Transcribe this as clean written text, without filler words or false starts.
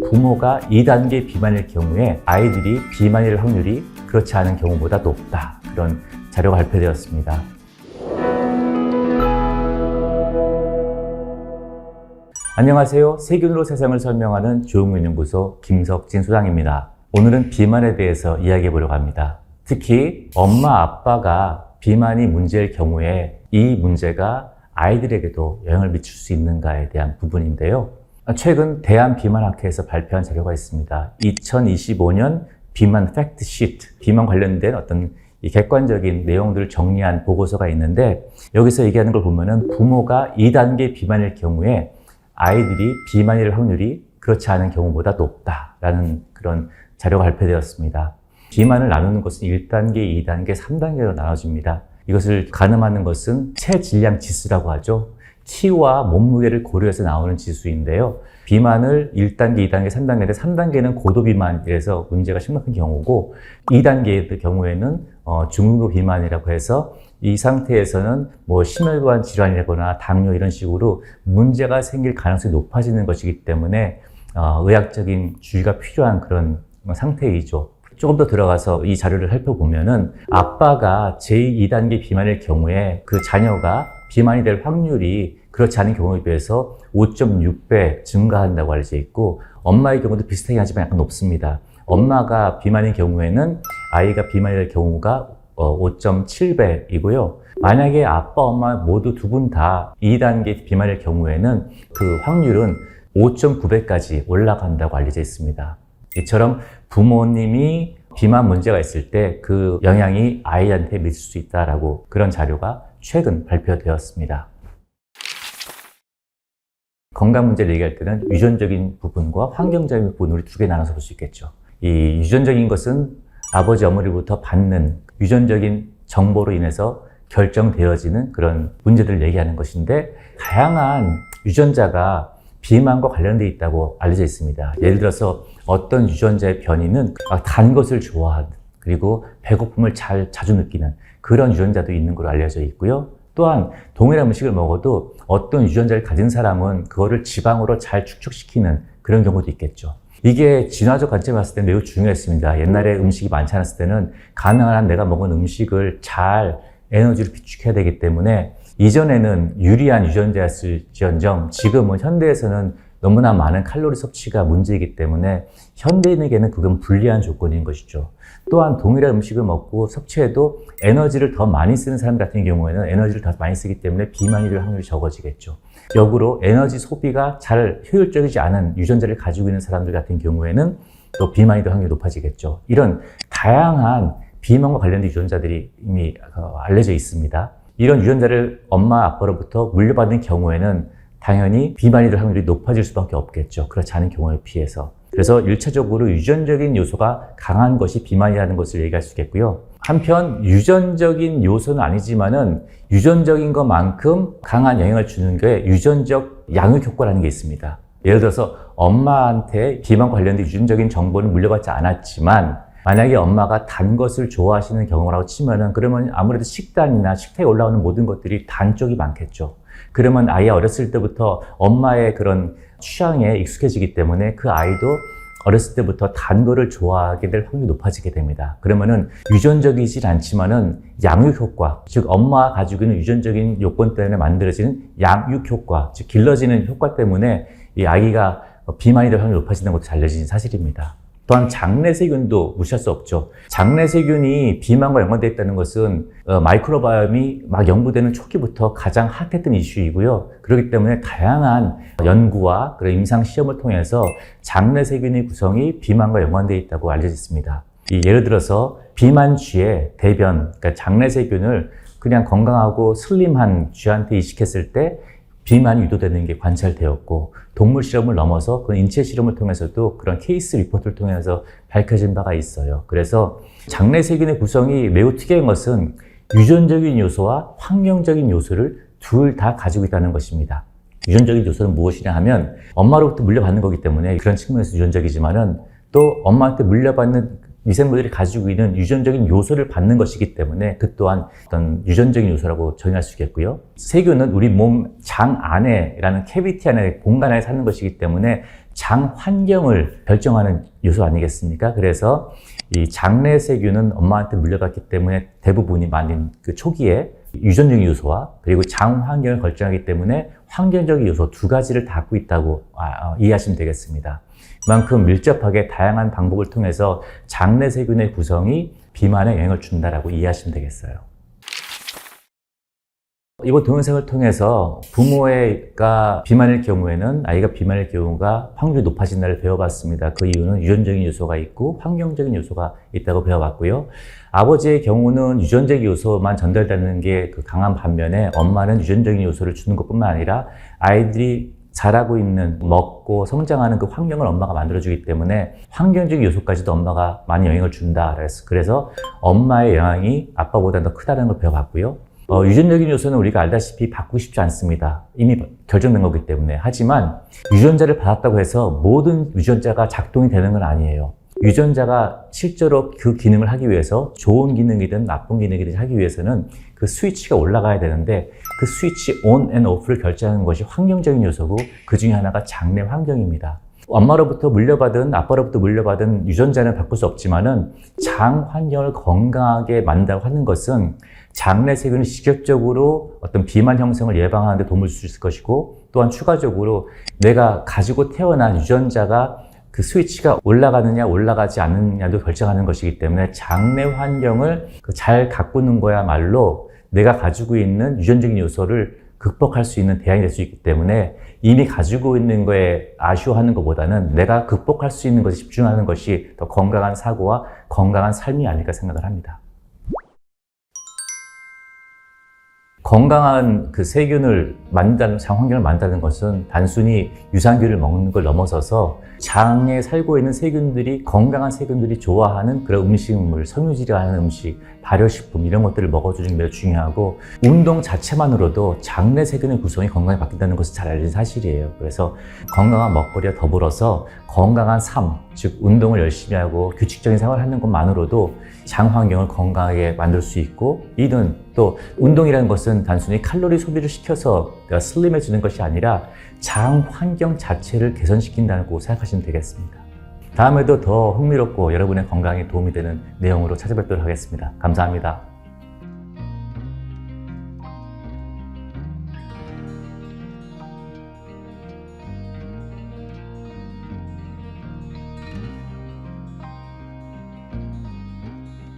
부모가 2단계 비만일 경우에 아이들이 비만일 확률이 그렇지 않은 경우보다 높다. 그런 자료가 발표되었습니다. 안녕하세요. 세균으로 세상을 설명하는 조용근연구소 김석진 소장입니다. 오늘은 비만에 대해서 이야기해 보려고 합니다. 특히 엄마, 아빠가 비만이 문제일 경우에 이 문제가 아이들에게도 영향을 미칠 수 있는가에 대한 부분인데요. 최근 대한비만학회에서 발표한 자료가 있습니다. 2025년 비만 팩트 시트, 비만 관련된 어떤 이 객관적인 내용들을 정리한 보고서가 있는데, 여기서 얘기하는 걸 보면은 부모가 2단계 비만일 경우에 아이들이 비만일 확률이 그렇지 않은 경우보다 높다라는 그런 자료가 발표되었습니다. 비만을 나누는 것은 1단계, 2단계, 3단계로 나눠집니다. 이것을 가늠하는 것은 체질량 지수라고 하죠. 키와 몸무게를 고려해서 나오는 지수인데요. 비만을 1단계, 2단계, 3단계인데 3단계는 고도 비만이라서 문제가 심각한 경우고, 2단계의 경우에는 중등도 비만이라고 해서 이 상태에서는 심혈관 질환이라거나 당뇨 이런 식으로 문제가 생길 가능성이 높아지는 것이기 때문에 의학적인 주의가 필요한 그런 상태이죠. 조금 더 들어가서 이 자료를 살펴보면은 아빠가 제2단계 비만일 경우에 그 자녀가 비만이 될 확률이 그렇지 않은 경우에 비해서 5.6배 증가한다고 알려져 있고, 엄마의 경우도 비슷하게 하지만 약간 높습니다. 엄마가 비만인 경우에는 아이가 비만이 될 경우가 5.7배이고요. 만약에 아빠, 엄마 모두 두 분 다 2단계 비만일 경우에는 그 확률은 5.9배까지 올라간다고 알려져 있습니다. 이처럼 부모님이 비만 문제가 있을 때 그 영향이 아이한테 미칠 수 있다라고 그런 자료가 최근 발표되었습니다. 건강 문제를 얘기할 때는 유전적인 부분과 환경적인 부분을 두 개 나눠서 볼 수 있겠죠. 이 유전적인 것은 아버지, 어머니로부터 받는 유전적인 정보로 인해서 결정되어지는 그런 문제들을 얘기하는 것인데, 다양한 유전자가 비만과 관련되어 있다고 알려져 있습니다. 예를 들어서 어떤 유전자의 변이는 단 것을 좋아하는, 그리고 배고픔을 자주 느끼는 그런 유전자도 있는 걸로 알려져 있고요. 또한 동일한 음식을 먹어도 어떤 유전자를 가진 사람은 그거를 지방으로 잘 축적시키는 그런 경우도 있겠죠. 이게 진화적 관점에서 봤을 때 매우 중요했습니다. 옛날에 음식이 많지 않았을 때는 가능한 한 내가 먹은 음식을 잘 에너지를 비축해야 되기 때문에 이전에는 유리한 유전자였을지언정 지금은 현대에서는 너무나 많은 칼로리 섭취가 문제이기 때문에 현대인에게는 그건 불리한 조건인 것이죠. 또한 동일한 음식을 먹고 섭취해도 에너지를 더 많이 쓰는 사람 같은 경우에는 에너지를 더 많이 쓰기 때문에 비만이 될 확률이 적어지겠죠. 역으로 에너지 소비가 잘 효율적이지 않은 유전자를 가지고 있는 사람들 같은 경우에는 또 비만이 될 확률이 높아지겠죠. 이런 다양한 비만과 관련된 유전자들이 이미 알려져 있습니다. 이런 유전자를 엄마, 아빠로부터 물려받는 경우에는 당연히 비만이 될 확률이 높아질 수밖에 없겠죠. 그렇지 않은 경우에 비해서. 그래서 1차적으로 유전적인 요소가 강한 것이 비만이라는 것을 얘기할 수 있겠고요. 한편 유전적인 요소는 아니지만은 유전적인 것만큼 강한 영향을 주는 게 유전적 양육 효과라는 게 있습니다. 예를 들어서 엄마한테 비만 관련된 유전적인 정보는 물려받지 않았지만, 만약에 엄마가 단 것을 좋아하시는 경우라고 치면은, 그러면 아무래도 식단이나 식탁에 올라오는 모든 것들이 단 쪽이 많겠죠. 그러면 아이가 어렸을 때부터 엄마의 그런 취향에 익숙해지기 때문에 그 아이도 어렸을 때부터 단 거를 좋아하게 될 확률이 높아지게 됩니다. 그러면은 유전적이진 않지만은 양육 효과, 즉 엄마가 가지고 있는 유전적인 요건 때문에 만들어지는 양육 효과, 즉 길러지는 효과 때문에 이 아이가 비만이 될 확률이 높아지는 것도 알려진 사실입니다. 또한 장내세균도 무시할 수 없죠. 장내세균이 비만과 연관되어 있다는 것은 마이크로바이옴이 막 연구되는 초기부터 가장 핫했던 이슈이고요. 그렇기 때문에 다양한 연구와 그런 임상 시험을 통해서 장내세균의 구성이 비만과 연관되어 있다고 알려져 있습니다. 예를 들어서 비만쥐의 대변, 그러니까 장내세균을 그냥 건강하고 슬림한 쥐한테 이식했을 때 비만이 유도되는 게 관찰되었고, 동물 실험을 넘어서 그 인체 실험을 통해서도 그런 케이스 리포트를 통해서 밝혀진 바가 있어요. 그래서 장내세균의 구성이 매우 특이한 것은 유전적인 요소와 환경적인 요소를 둘 다 가지고 있다는 것입니다. 유전적인 요소는 무엇이냐 하면 엄마로부터 물려받는 거기 때문에 그런 측면에서 유전적이지만은, 또 엄마한테 물려받는 미생물들이 가지고 있는 유전적인 요소를 받는 것이기 때문에 그 또한 어떤 유전적인 요소라고 정의할 수 있겠고요. 세균은 우리 몸 장 안에라는 캐비티 안에 공간 안에 사는 것이기 때문에 장 환경을 결정하는 요소 아니겠습니까? 그래서 이 장내 세균은 엄마한테 물려받기 때문에 대부분이 많은 그 초기에 유전적인 요소와 그리고 장 환경을 결정하기 때문에 환경적인 요소 두 가지를 다 갖고 있다고 이해하시면 되겠습니다. 그만큼 밀접하게 다양한 방법을 통해서 장내 세균의 구성이 비만에 영향을 준다라고 이해하시면 되겠어요. 이번 동영상을 통해서 부모가 비만일 경우에는 아이가 비만일 경우가 확률이 높아진다를 배워봤습니다. 그 이유는 유전적인 요소가 있고 환경적인 요소가 있다고 배워봤고요. 아버지의 경우는 유전적인 요소만 전달되는 게 강한 반면에 엄마는 유전적인 요소를 주는 것뿐만 아니라 아이들이 자라고 있는 먹고 성장하는 그 환경을 엄마가 만들어주기 때문에 환경적인 요소까지도 엄마가 많이 영향을 준다. 그래서 엄마의 영향이 아빠보다 더 크다는 걸 배워봤고요. 유전적인 요소는 우리가 알다시피 바꾸고 싶지 않습니다. 이미 결정된 거기 때문에. 하지만 유전자를 받았다고 해서 모든 유전자가 작동이 되는 건 아니에요. 유전자가 실제로 그 기능을 하기 위해서 좋은 기능이든 나쁜 기능이든 하기 위해서는 그 스위치가 올라가야 되는데 그 스위치 on and off를 결정하는 것이 환경적인 요소고 그 중에 하나가 장내 환경입니다. 엄마로부터 물려받은 아빠로부터 물려받은 유전자는 바꿀 수 없지만은 장 환경을 건강하게 만든다고 하는 것은 장내 세균을 직접적으로 어떤 비만 형성을 예방하는 데 도움을 줄 수 있을 것이고 또한 추가적으로 내가 가지고 태어난 유전자가 그 스위치가 올라가느냐 올라가지 않느냐도 결정하는 것이기 때문에 장내 환경을 잘 가꾸는 거야말로 내가 가지고 있는 유전적인 요소를 극복할 수 있는 대안이 될 수 있기 때문에 이미 가지고 있는 거에 아쉬워하는 것보다는 내가 극복할 수 있는 것에 집중하는 것이 더 건강한 사고와 건강한 삶이 아닐까 생각을 합니다. 건강한 그 세균을 만든다는, 장 환경을 만든다는 것은 단순히 유산균을 먹는 걸 넘어서서 장에 살고 있는 세균들이, 건강한 세균들이 좋아하는 그런 음식물, 섬유질이라는 음식, 발효식품 이런 것들을 먹어주는 게 매우 중요하고 운동 자체만으로도 장내 세균의 구성이 건강히 바뀐다는 것은 잘 알려진 사실이에요. 그래서 건강한 먹거리와 더불어서 건강한 삶, 즉 운동을 열심히 하고 규칙적인 생활을 하는 것만으로도 장 환경을 건강하게 만들 수 있고 이는 또 운동이라는 것은 단순히 칼로리 소비를 시켜서 슬림해지는 것이 아니라 장 환경 자체를 개선시킨다고 생각하시면 되겠습니다. 다음에도 더 흥미롭고 여러분의 건강에 도움이 되는 내용으로 찾아뵙도록 하겠습니다. 감사합니다.